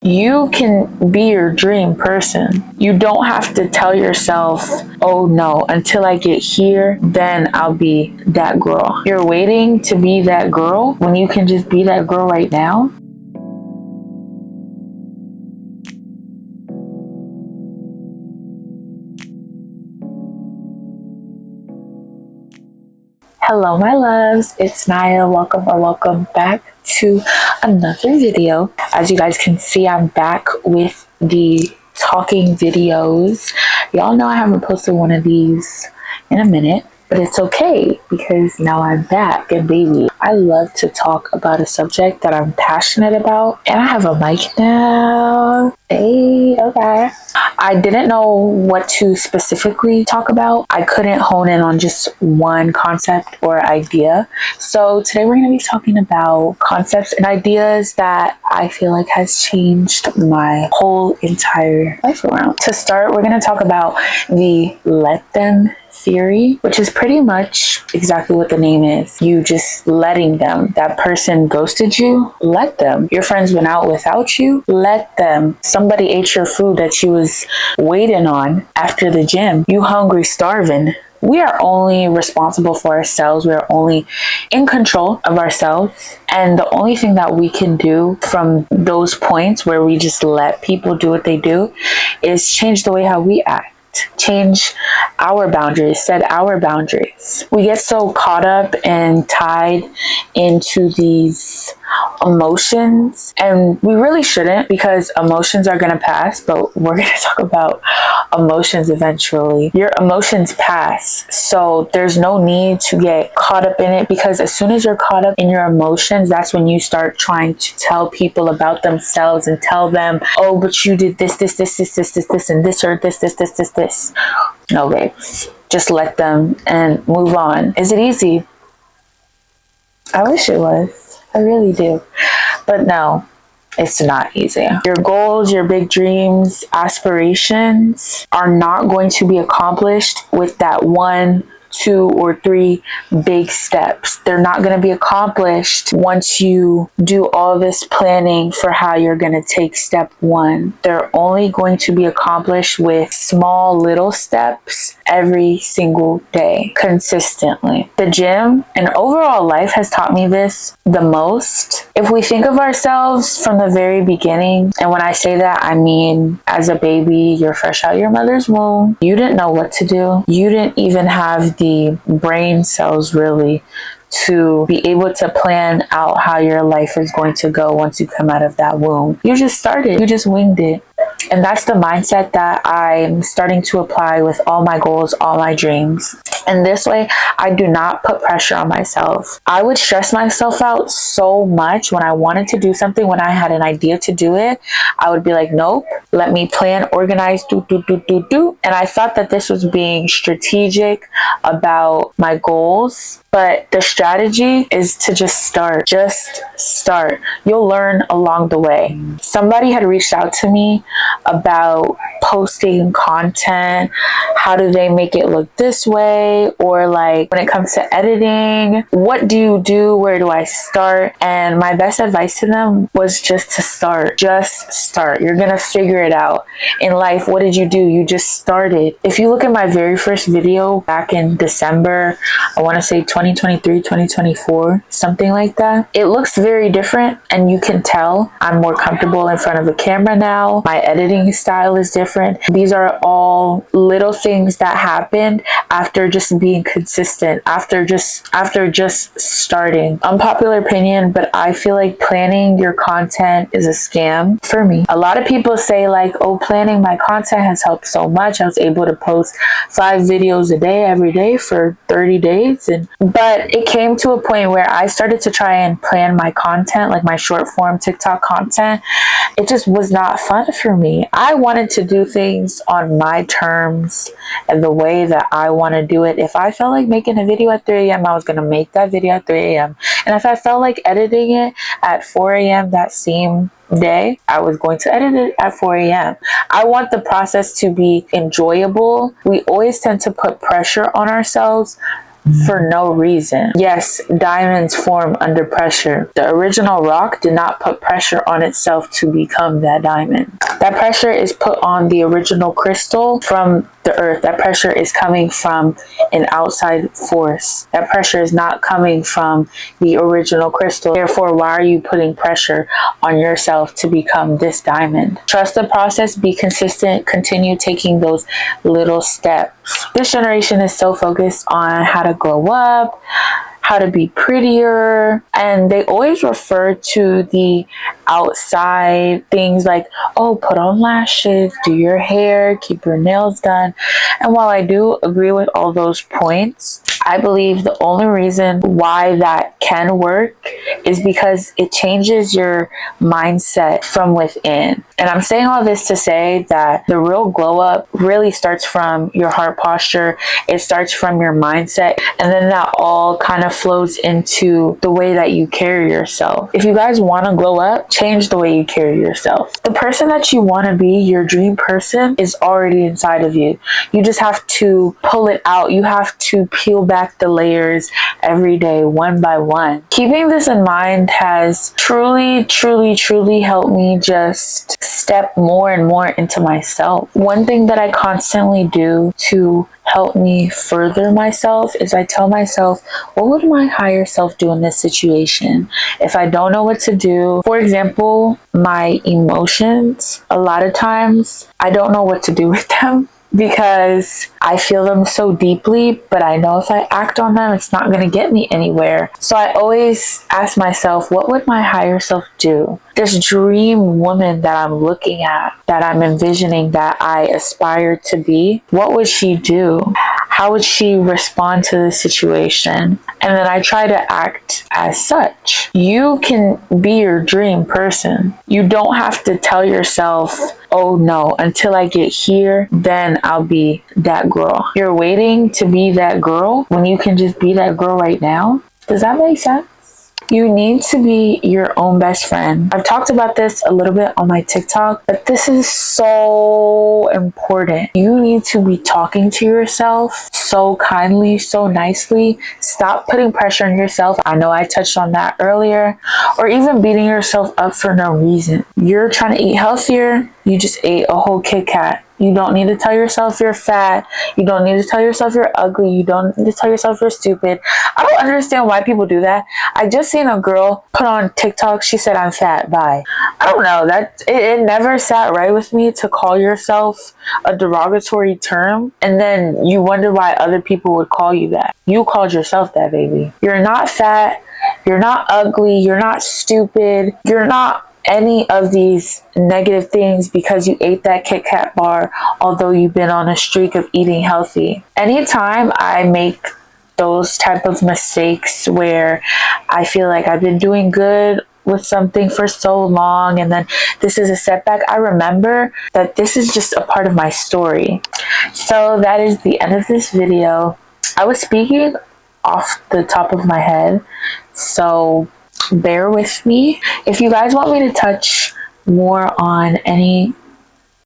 You can be your dream person. You don't have to tell yourself, oh no, until I get here, then I'll be that girl. You're waiting to be that girl when you can just be that girl right now. Hello my loves, it's Naya. Welcome back to another video. As you guys can see, I'm back with the talking videos. Y'all know I haven't posted one of these in a minute, but it's okay because now I'm back. And baby, I love to talk about a subject that I'm passionate about, and I have a mic now. Hey, okay. I didn't know what to specifically talk about. I couldn't hone in on just one concept or idea. So today we're going to be talking about concepts and ideas that I feel like has changed my whole entire life around. To start, we're going to talk about the let them theory, which is pretty much exactly what the name is. You just letting them. That person ghosted you, let them. Your friends went out without you, let them. Somebody ate your food that you was waiting on after the gym. You hungry, starving. We are only responsible for ourselves. We are only in control of ourselves. And the only thing that we can do from those points where we just let people do what they do is change the way how we act. Change our boundaries, set our boundaries. We get so caught up and tied into these emotions, and we really shouldn't, because emotions are going to pass, but we're going to talk about emotions eventually. Your emotions pass, so there's no need to get caught up in it, because as soon as you're caught up in your emotions, that's when you start trying to tell people about themselves and tell them, oh, but you did this, and this, or this. No, babes. Just let them and move on. Is it easy? I wish it was. I really do. But no, it's not easy. Your goals, your big dreams, aspirations are not going to be accomplished with that 1, 2, or 3 big steps. They're not going to be accomplished once you do all this planning for how you're going to take step 1. They're only going to be accomplished with small little steps every single day, consistently. The gym and overall life has taught me this the most. If we think of ourselves from the very beginning, and when I say that, I mean as a baby, you're fresh out your mother's womb. You didn't know what to do. You didn't even have the brain cells really to be able to plan out how your life is going to go once you come out of that womb. You just started. You just winged it. And that's the mindset that I'm starting to apply with all my goals, all my dreams. And this way, I do not put pressure on myself. I would stress myself out so much when I wanted to do something, when I had an idea to do it. I would be like, nope, let me plan, organize, do. And I thought that this was being strategic about my goals. But the strategy is to just start. Just start. You'll learn along the way. Somebody had reached out to me about posting content. How do they make it look this way? Or like when it comes to editing, what do you do? Where do I start? And my best advice to them was just to start. Just start. You're going to figure it out. In life, what did you do? You just started. If you look at my very first video back in December, I want to say 2023, 2024, something like that. It looks very different, and you can tell I'm more comfortable in front of a camera now. My editing style is different. These are all little things that happened after just being consistent, after just starting. Unpopular opinion, but I feel like planning your content is a scam for me. A lot of people say like, oh, planning my content has helped so much. I was able to post 5 videos a day every day for 30 days. But it came to a point where I started to try and plan my content, like my short form TikTok content. It just was not fun for me. I wanted to do things on my terms and the way that I want to do it. If I felt like making a video at 3 a.m., I was going to make that video at 3 a.m. And if I felt like editing it at 4 a.m. that same day, I was going to edit it at 4 a.m. I want the process to be enjoyable. We always tend to put pressure on ourselves for no reason. Yes, diamonds form under pressure. The original rock did not put pressure on itself to become that diamond. That pressure is put on the original crystal from the earth. That pressure is coming from an outside force. That pressure is not coming from the original crystal. Therefore, why are you putting pressure on yourself to become this diamond? Trust the process, be consistent, continue taking those little steps. This generation is so focused on how to glow up, how to be prettier, and they always refer to the outside things like, oh, put on lashes, do your hair, keep your nails done. And while I do agree with all those points, I believe the only reason why that can work is because it changes your mindset from within. And I'm saying all this to say that the real glow up really starts from your heart posture. It starts from your mindset. And then that all kind of flows into the way that you carry yourself. If you guys want to glow up, change the way you carry yourself. The person that you want to be, your dream person, is already inside of you. You just have to pull it out. You have to peel back the layers every day, one by one. Keeping this in mind has truly helped me just step more and more into myself. One thing that I constantly do to help me further myself is I tell myself, what would my higher self do in this situation? If I don't know what to do, for example, my emotions, a lot of times I don't know what to do with them because I feel them so deeply, but I know if I act on them, it's not going to get me anywhere. So I always ask myself, what would my higher self do? This dream woman that I'm looking at, that I'm envisioning, that I aspire to be, what would she do? How would she respond to the situation? And then I try to act as such. You can be your dream person. You don't have to tell yourself, oh no, until I get here, then I'll be that girl. You're waiting to be that girl when you can just be that girl right now. Does that make sense? You need to be your own best friend. I've talked about this a little bit on my TikTok, but this is so important. You need to be talking to yourself so kindly, so nicely. Stop putting pressure on yourself. I know I touched on that earlier. Or even beating yourself up for no reason. You're trying to eat healthier. You just ate a whole Kit Kat. You don't need to tell yourself you're fat. You don't need to tell yourself you're ugly. You don't need to tell yourself you're stupid. I don't understand why people do that. I just seen a girl put on TikTok, she said, I'm fat, bye. I don't know. It never sat right with me to call yourself a derogatory term and then you wonder why other people would call you that. You called yourself that, baby. You're not fat. You're not ugly. You're not stupid. You're not any of these negative things because you ate that Kit Kat bar, although you've been on a streak of eating healthy. Anytime I make those type of mistakes where I feel like I've been doing good with something for so long and then this is a setback, I remember that this is just a part of my story. So that is the end of this video. I was speaking off the top of my head, so bear with me. If you guys want me to touch more on any